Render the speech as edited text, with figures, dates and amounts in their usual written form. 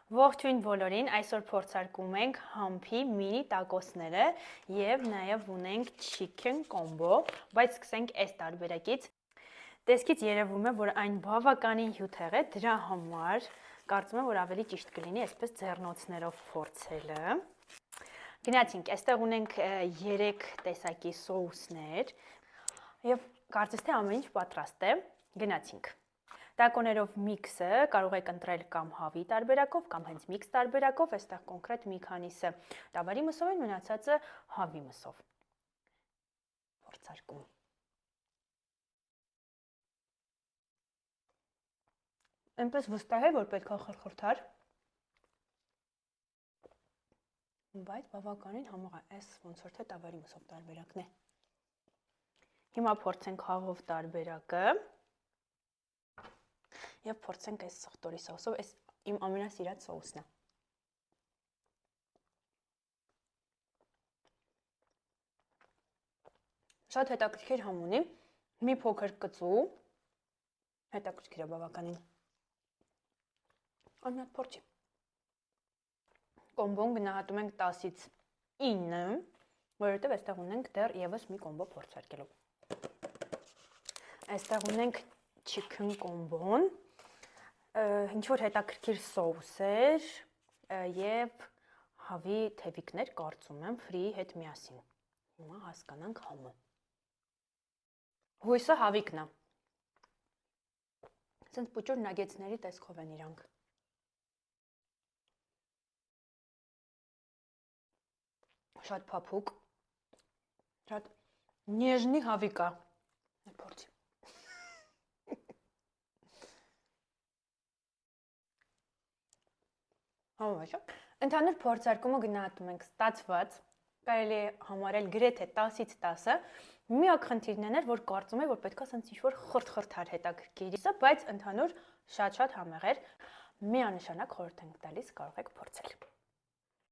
Ողջույն բոլորին, այսօր փորձարկում ենք համբի մինի տակոսները եւ նաեւ ունենք chicken combo, բայց սկսենք այս տարբերակից։ Տեսքից երևում է, որ այն բավականին հյութեղ է, դրա համար կարծում եմ, որ ավելի ճիշտ կլինի այսպես ձեռնոցներով փորձելը։ Գնացինք, այստեղ ունենք 3 տեսակի սոուսներ եւ կարծես թե ամեն ինչ պատրաստ է։ Գնացինք։ Տակոներով միքսը կարող եք ընտրել կամ հավի տարբերակով, կամ հենց միքս տարբերակով, այստեղ կոնկրետ մի քանիսը տավարի մսով են, մնացածը հավի մսով։ Փորձարկում։ Այնպես վստահ է, որ պետք է խրխրթար, բայց բավականին համեղ է, այս ոնց որ թե տավարի մսով տարբերակն է։ Հիմա փորձենք հավով տարբերակը։ Եվ փորձենք այս սխտորի սոուսով, այս իմ ամենասիրած սոուսն է։ Շատ հետաքրքիր համ ունի, մի փոքր կծու, հետաքրքիր է բավականին։ Մի հատ փորձի։ Կոմբոն գնահատում ենք 10-ից 9, որովհետև այստեղ ունենք դեռ եւս մի կոմբո փորձարկելու։ Այստեղ ունենք chicken combo-ն, ինչ-որ հետաքրքիր սոուսեր եւ հավի թևիկներ կարծում եմ ֆրիի հետ միասին։ Հիմա հասկանանք համը։ Հույսը հավիկն է։ Սենց պուճուր նագեցների տեսքով են իրանք։ Շատ փափուկ, շատ նեժնի հավիկ է։ Փորձի։ Համավեշը։ Ընդհանուր փորձարկումը գնահատում ենք ստացված, կարելի է համարել գրեթե 10-ից 10-ը։ Միակ խնդիրն էր, որ կարծում եմ, որ պետքա սենց ինչ-որ խրթխրթար հետաքրքիր, բայց ընդհանուր շատ-շատ համեղ էր։ Միանշանակ խորհուրդ ենք տալիս, կարող եք փորձել։